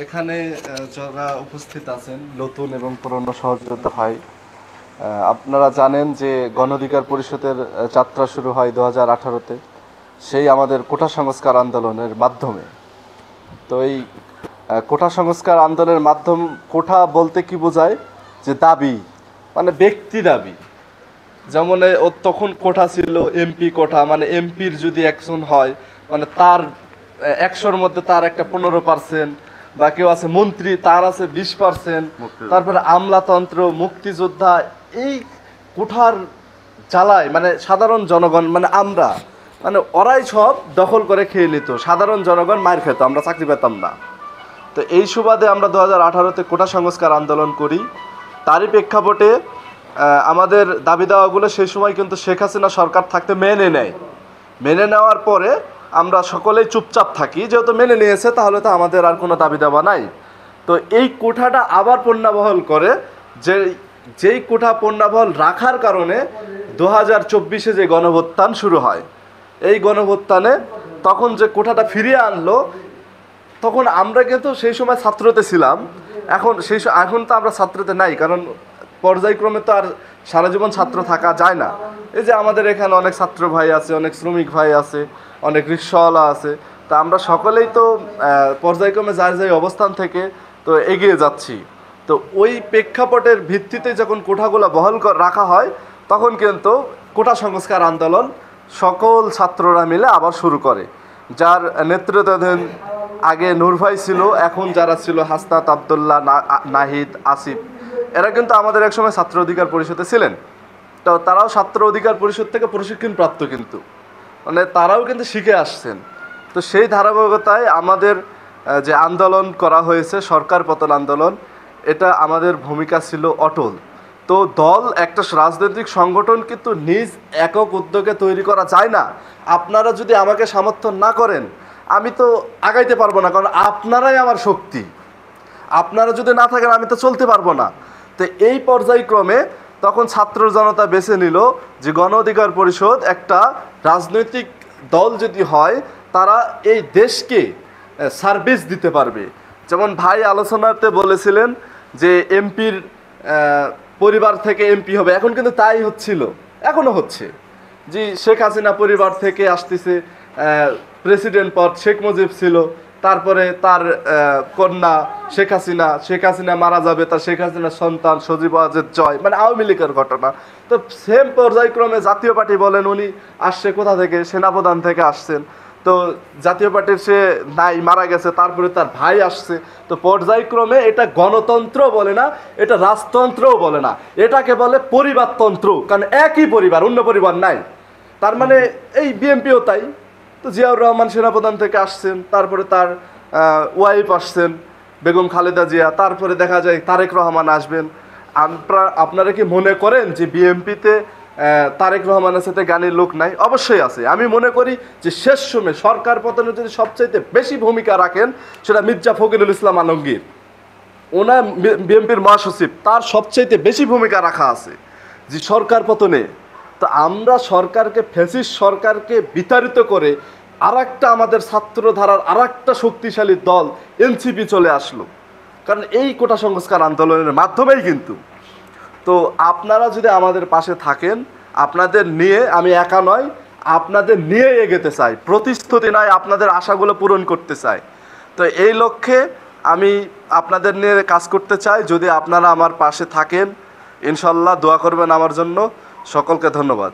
এখানে যারা উপস্থিত আছেন নতুন এবং পুরনো সহযোদ্ধা ভাই, আপনারা জানেন যে গণ অধিকার পরিষদের যাত্রা শুরু হয় 2018-তে, সেই আমাদের কোটা সংস্কার আন্দোলনের মাধ্যমে। তো এই কোটা সংস্কার আন্দোলনের মাধ্যম, কোটা বলতে কি বোঝায়, যে দাবি, মানে ব্যক্তি দাবি। যেমন ও তখন কোটা ছিল এমপি কোটা, মানে এমপির যদি একজন হয়, মানে তার 100-র মধ্যে তার একটা 15%, বা কেউ আছে মন্ত্রী তার আছে 20%, তারপরে আমলাতন্ত্র, মুক্তিযোদ্ধা, এই কোঠার জ্বালায় মানে সাধারণ জনগণ, মানে আমরা, মানে ওরাই সব দখল করে খেয়ে নিত, সাধারণ জনগণ মার খেত, আমরা চাকরি পেতাম না। তো এই সুবাদে আমরা 2018-তে কোটা সংস্কার আন্দোলন করি। তারই প্রেক্ষাপটে আমাদের দাবি দাওয়াগুলো সেই সময় কিন্তু শেখ হাসিনা সরকার থাকতে মেনে নেয়। মেনে নেওয়ার পরে আমরা সকলেই চুপচাপ থাকি, যেহেতু মেনে নিয়েছে তাহলে তো আমাদের আর কোনো দাবি দাওয়া নাই। তো এই কোঠাটা আবার পুনর্বহাল করে, যেই কোঠা পুনর্বহাল রাখার কারণে 2024-এ যে গণঅভ্যুত্থান শুরু হয়, এই গণঅভ্যুত্থানে তখন যে কোঠাটা ফিরিয়ে আনলো, তখন আমরা কিন্তু সেই সময় ছাত্রতে ছিলাম। এখন তো আমরা ছাত্রতে নাই, কারণ পর্যায়ক্রমে তো আর সারা জীবন ছাত্র থাকা যায় না। এই যে আমাদের এখানে অনেক ছাত্র ভাই আছে, অনেক শ্রমিক ভাই আছে, অনেক রিক্সাওয়ালা আছে। তা আমরা সকলেই তো পর্যায়ক্রমে যার যাই অবস্থান থেকে তো এগিয়ে যাচ্ছি। তো ওই প্রেক্ষাপটের ভিত্তিতে যখন কোঠাগুলো বহাল রাখা হয়, তখন কিন্তু কোটা সংস্কার আন্দোলন সকল ছাত্ররা মিলে আবার শুরু করে, যার নেতৃত্বাধীন আগে নূর ভাই ছিল, এখন যারা ছিল হাসনাত, আবদুল্লাহ, নাহিদ, আসিফ, এরা কিন্তু আমাদের একসময় ছাত্র অধিকার পরিষদে ছিলেন। তো তারাও ছাত্র অধিকার পরিষদ থেকে প্রশিক্ষণ প্রাপ্ত, কিন্তু মানে তারাও কিন্তু শিখে আসছেন। তো সেই ধারাবাহিকতায় আমাদের যে আন্দোলন করা হয়েছে, সরকার পতন আন্দোলন, এটা আমাদের ভূমিকা ছিল অটল। তো দল, একটা রাজনৈতিক সংগঠন কিন্তু নিজ একক উদ্যোগে তৈরি করা যায় না। আপনারা যদি আমাকে সমর্থন না করেন, আমি তো আগাইতে পারবো না, কারণ আপনারাই আমার শক্তি। আপনারা যদি না থাকেন আমি তো চলতে পারবো না। তো এই পর্যায়ক্রমে তখন ছাত্র জনতা বেছে নিল যে গণ অধিকার পরিষদ একটা রাজনৈতিক দল যদি হয়, তারা এই দেশকে সার্ভিস দিতে পারবে। যেমন ভাই আলোচনাতে বলেছিলেন যে এমপির পরিবার থেকে এমপি হবে, এখন কিন্তু তাই হচ্ছিল, এখনো হচ্ছে। জি, শেখ হাসিনা পরিবার থেকে আসতেছে, প্রেসিডেন্ট পদ শেখ মুজিব ছিল, তারপরে তার কন্যা শেখ হাসিনা মারা যাবে, তার শেখ হাসিনার সন্তান সজীব ওয়াজেদ জয়, মানে আওয়ামী লীগের ঘটনা। তো সেম পর্যায়ক্রমে জাতীয় পার্টি বলেন, উনি আসছে কোথা থেকে, সেনাপ্রধান থেকে আসছেন। তো জাতীয় পার্টির সে নাই, মারা গেছে, তারপরে তার ভাই আসছে। তো পর্যায়ক্রমে এটা গণতন্ত্র বলে না, এটা রাজতন্ত্রও বলে না, এটাকে বলে পরিবারতন্ত্র, কারণ একই পরিবার, অন্য পরিবার নাই। তার মানে এই বিএনপিও তাই। তো জিয়াউর রহমান সেনাপ্রধান থেকে আসছেন, তারপরে তার ওয়াইফ আসছেন বেগম খালেদা জিয়া, তারপরে দেখা যায় তারেক রহমান আসবেন। আপনারা কি মনে করেন যে বিএনপিতে তারেক রহমানের সাথে গানের লোক নাই? অবশ্যই আছে। আমি মনে করি যে শেষ সময় সরকার পতনে যদি সবচাইতে বেশি ভূমিকা রাখেন, সেটা মির্জা ফখরুল ইসলাম আলমগীর, ওনার বিএনপির মহাসচিব, তার সবচাইতে বেশি ভূমিকা রাখা আছে যে সরকার পতনে। তো আমরা সরকারকে, ফ্যাসিস্ট সরকারকে বিতাড়িত করে আরেকটা আমাদের ছাত্রধারার আরেকটা শক্তিশালী দল এনসিপি চলে আসলো, কারণ এই কোটা সংস্কার আন্দোলনের মাধ্যমেই কিন্তু। তো আপনারা যদি আমাদের পাশে থাকেন, আপনাদের নিয়ে, আমি একা নয়, আপনাদের নিয়ে এগোতে চাই, প্রতিশ্রুতি নয়, আপনাদের আশাগুলো পূরণ করতে চাই। তো এই লক্ষ্যে আমি আপনাদের নিয়ে কাজ করতে চাই। যদি আপনারা আমার পাশে থাকেন, ইনশাল্লাহ দোয়া করবেন আমার জন্য। সকলকে ধন্যবাদ।